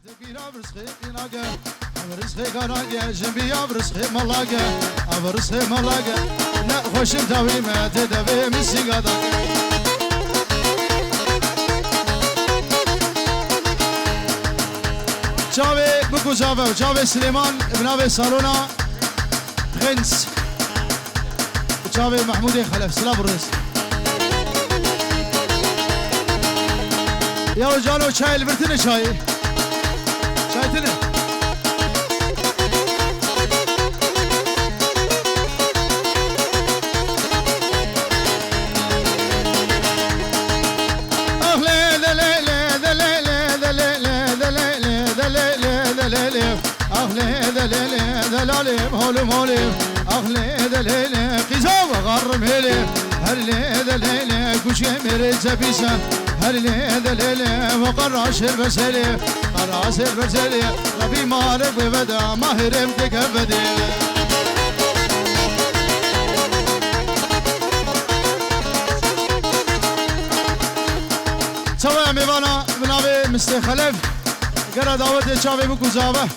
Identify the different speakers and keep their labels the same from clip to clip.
Speaker 1: بيرا برسخي ناقة برسخي كناقة جنبي برسخي ملاقة برسخي ملاقة لا خوش تاوي ما تدبي مسي قادا جاوي بكو جاوي جاوي سليمان ابن ابي صالونا غنس جاوي محمودي خلف سلام الرئيس يا رجالو شاي البرتني شاي شايتني أهلي دلالي هولم هولم أهلي دلالي قزام غرم هلي هلي دلالي كوشي مريد زبيسة هلي دلالي وقراش البسلي قراش البسلي ربي مالك ببدا ما هرمتك أبدي سوى ميوانا بنابي مستخلف قرا دعوت شافي بكو زابه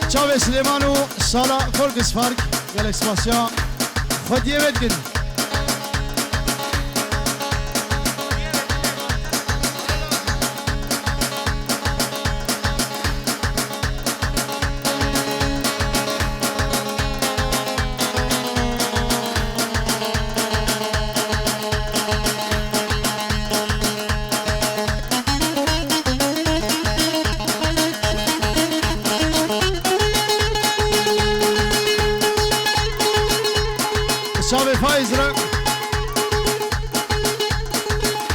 Speaker 1: شافي سليمانو سالا فولكس فارك جالكسباسيا خديه بدن شافي فايز را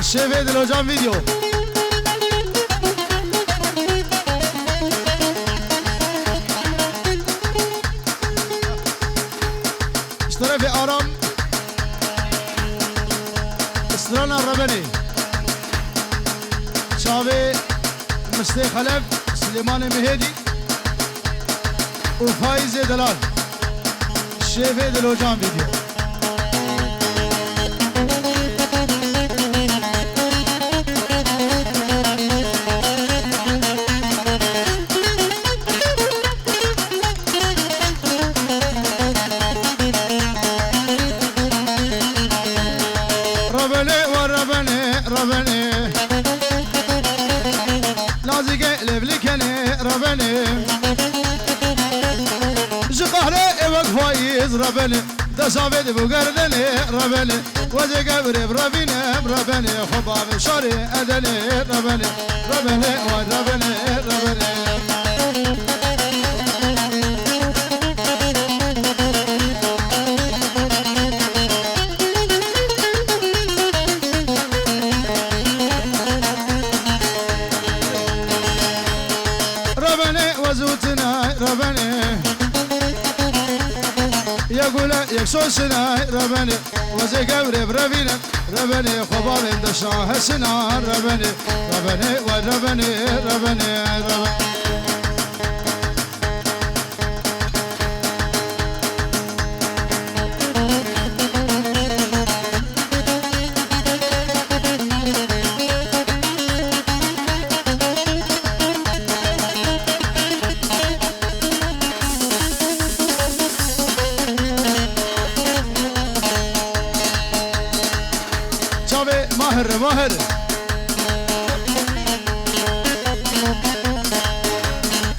Speaker 1: شيفي دل هجام فيديو اشترى في آرام استرانا الربني شافي مستي خلف سليمان مهدي وفايز دلال شيفي دل هجام فيديو ربني لازق لبلكني ربني جقهري وقفايز ربني تسافد بقردني ربني وزق بربني ربني خباب شاري أدني ربني ربني وربني ربني ربني يقول يكسوسنا ربني وزي قبري بربينا ربني خبار اندشاه سنا ربني ربني وربني ربني ربني ماهر ماهر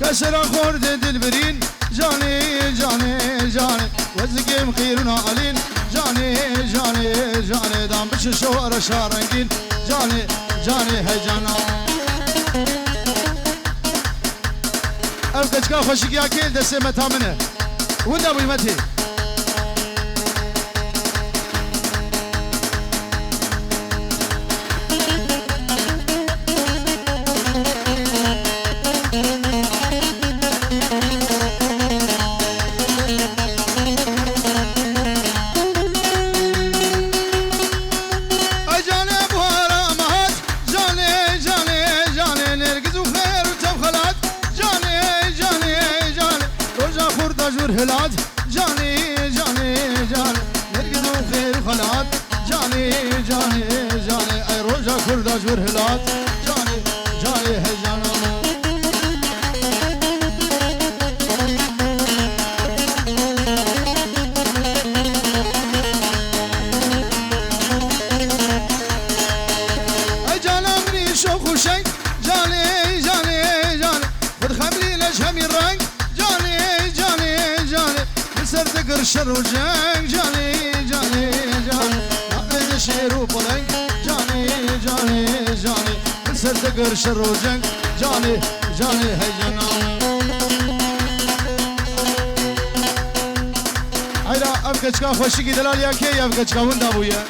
Speaker 1: كسر خورد دلبرين جاني جاني جاني وزقيم خيرنا علين جاني جاني جاني دام بش شوار شارنجين جاني جاني هيجانا الكشكا خشك يا كيل دسمة تامنه ودا بيمتي هلاد جاني جاني جاني نرقدو خير خلاد جاني جاني جاني اي روجا كردا جور هلاد جاني هجانا جانا مني شوخ وشي جاني جاني جاني بتخملي لجهم الرنج جاني جاني جاني بسرد قرشر وجنج جاني جاني جاني نعمل شير وبلنج جاني جاني جاني بسرد قرشر وجنج جاني جاني هجنا هيدا أبكتشكا خوشيكي دلاليا كي أبكتشكا وندا بويا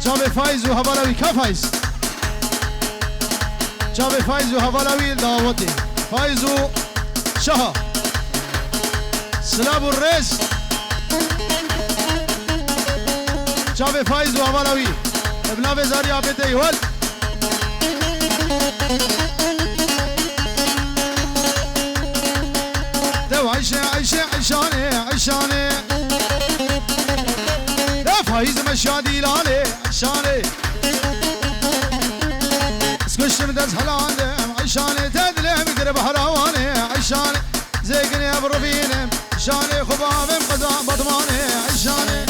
Speaker 1: جاب فايز وهبلاوي كفايز جاب فايز وهبلاوي دعوتي فايز وشها سلاب الرئيس جاب فايز وهبلاوي ابن زاريا بيتي يول دو عيشة عيشة عيشاني عيشاني فايز مشادي لالي عشاني سكش مدز هلاني عشاني تدلي مقرب هراواني عشاني زيقني بربيني عشاني خبابي مقدام بطماني عشاني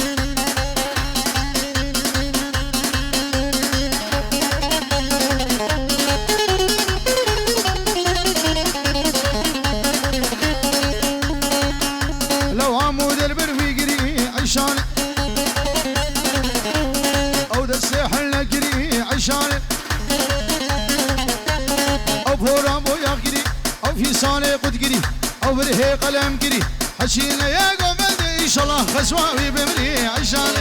Speaker 1: لو عمود البرفي قري عشاني الساحل نجري عشان أو بورام ويا قري أو في صانع قد قري أو برهي قلم قري حشينا يا قمد إن شاء الله خسواوي بمري عشان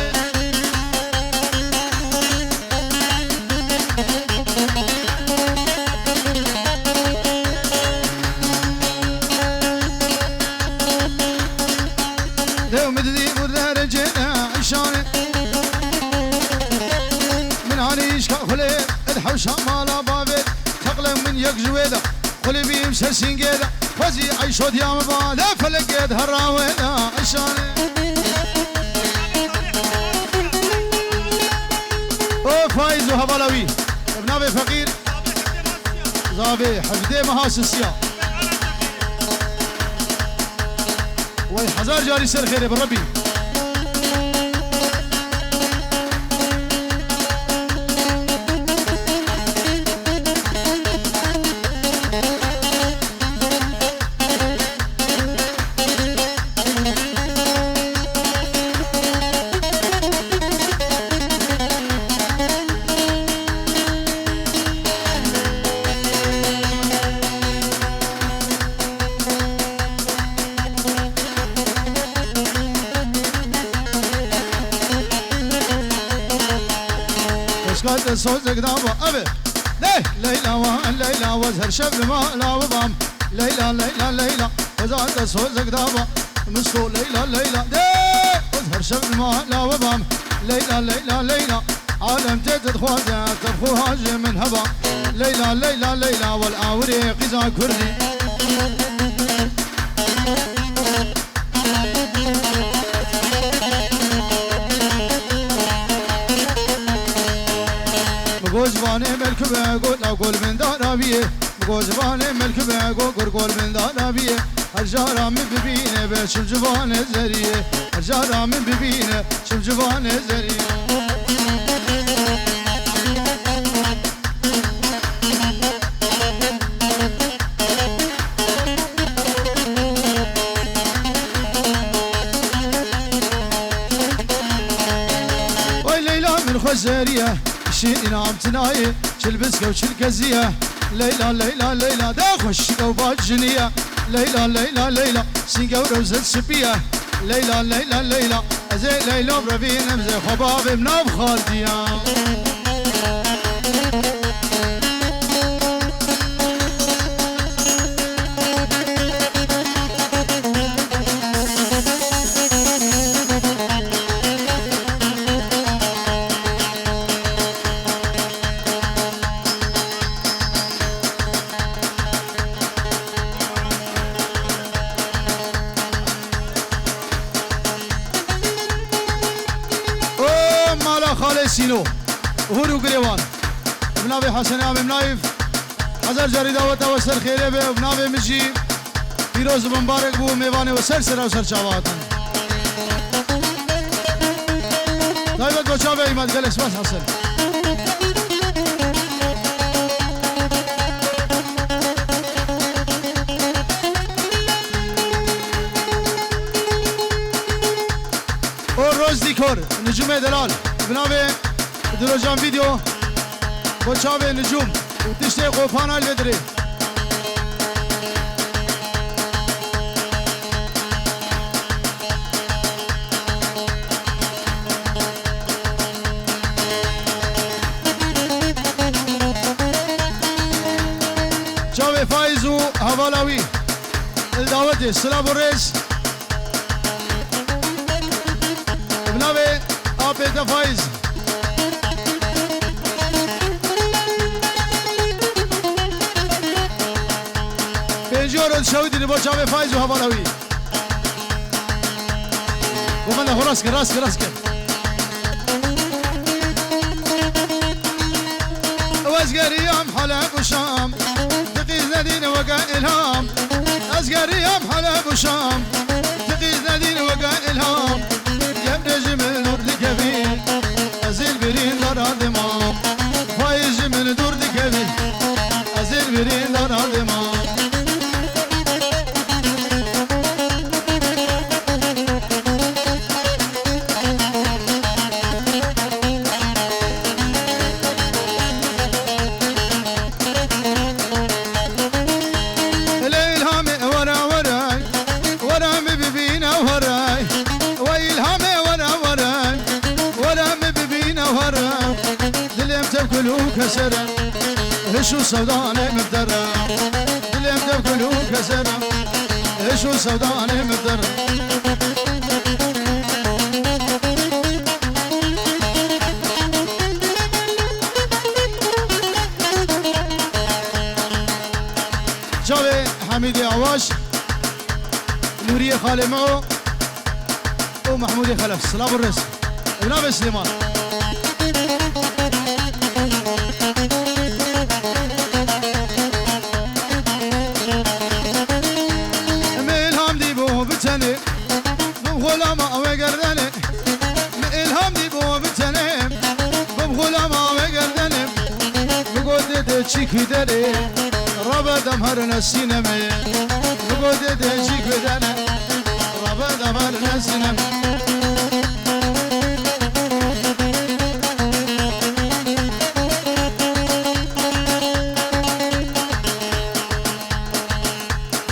Speaker 1: لو مدري مدري رجعنا عشان خلي الحوشة مالا بابي تقلم من يك جويدة خلي بيمسى سنجيدة فزي عيشو ديام بالا فلقيت هراوينا عشاني او فايز وهبلاوي ابن ابي فقير زابي حفدي مهاسسيا وي حزار جاري سر خيري بالربي قد صوزك دابا أبي ليلى وان ليلى وزهر شب ما لا وضام ليلى ليلى ليلى وزاد صوزك دابا مسكو ليلى ليلى وزهر شب ما لا وضام ليلى ليلى ليلى عالم جدد خوازة تبخو هاج من هبا ليلى ليلى ليلى والآوري قزا كردي گوزبانه ملکه گل من دارابیه گوزبانه ملکه گل من دارابیه هر جارم ببینه به چم جوان زریه هر جارم ببینه چم جوان زریه وای لیلا من خوزریه شيرين عم تناي شلبسكه وشلكزيه ليلى ليلى ليلى دا خشكه وباجنيه ليلى ليلى ليلى سينقه وروزة سبيه ليلى ليلى ليلى ازي ليلى بربين مزي خبابي مناب خالديه سینو هورو گریوان بنابه حسن عام نایف هزار جاری دعوت و سر خیره به بنابه مجی پیروز مبارک بو میوانه و سر و سر چاواتن دایوت بچاوه ایمد گل اسمت حسن روز دیکور نجوم دلال بنابه دروجان ویدیو بچاوه نجوم و تشتی قوپانال بدری چاوه فایز و حوالاوی الدعوت سلام و رئیس بنابه آبت فایز پنجور شهودی نبا چاوه فایز و حوالاوی گفنده خو راست کن راست کن راست کن وازقريام حلب وشام تقيز نادين وقع إلهام أزقريام حلب وشام تقيز نادين وقع إلهام جمل نور لكبير أزيل برين دار الدماغ فايز جمل نور لكبير أزيل برين دار الدماغ كسرة هشو سوداني مبدرة اللي مدبكلو كسرة هشو سوداني مبدرة جاوي حميدي عواش نورية خالمو ومحمودي خلف سلام الرس ابناب سليمان بتني بغلامة وقردني الهام دي بو بتني بغلامة وقردني بقول دي تشيك داري ربا دمهرنا السينما بقول دي تشيك داري ربا دمهرنا السينما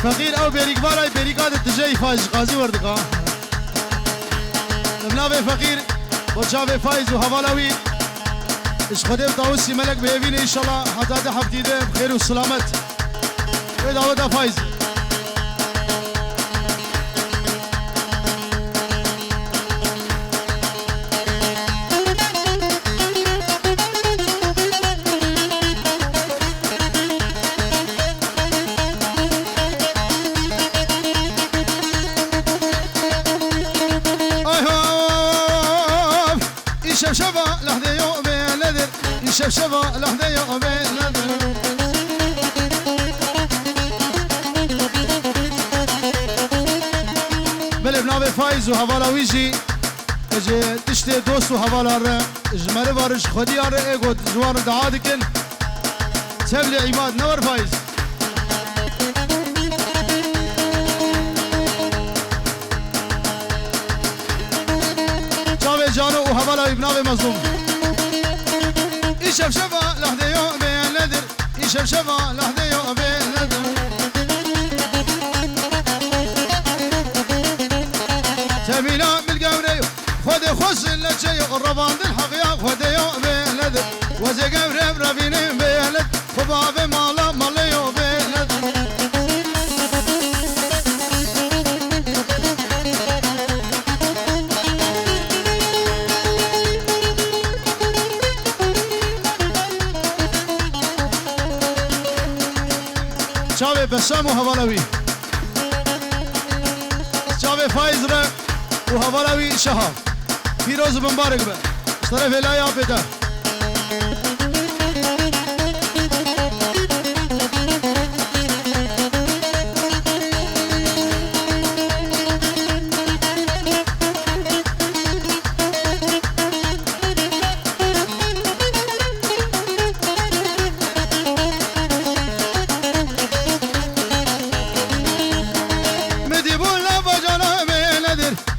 Speaker 1: فقير او بريكباراي بريكاد التجاي فايز قاضي وردقا نبنابي فقير وشافي فايز وهوالاوي اش خديب طاوسي ملك بيبين ان شاء الله حتى تحفتي ده بخير والسلامت ودعوة فايز شبشبة لحظة يوم بلدر شبشبة لحظة يوم بلدر بله بنابه فايز و هوالاويجي اجي تشتي دوست و هوالار جمره بارش خودي ار ايگو جوار دعادكن تبلي عماد نور فايز جانو وهوالاوي بنابه مظلوم شبشبة لحظة يوم بلدر شبشبة لحظة يوم بلدر تبينا بالقوري خذ خص لشي الربان الحقيا خذ يوم بلدر وزي قوري بربيني بلد خباب مالا مالا يوم بلدر شاوي بسام وهوالاوي شاوي فايز را وهوالاوي شهاب فيروز مبارك به طرف لا يا بدا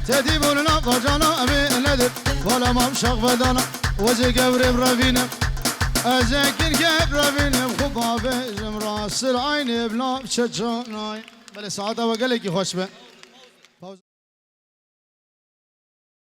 Speaker 1: تديبون فجانا أمين ندر ولا ممشق بدانا وزي قبر برافينا أذكر قبر برافينا خبابي جمراس العين بلا بشجاناي بل ساعتها وقالك خوش به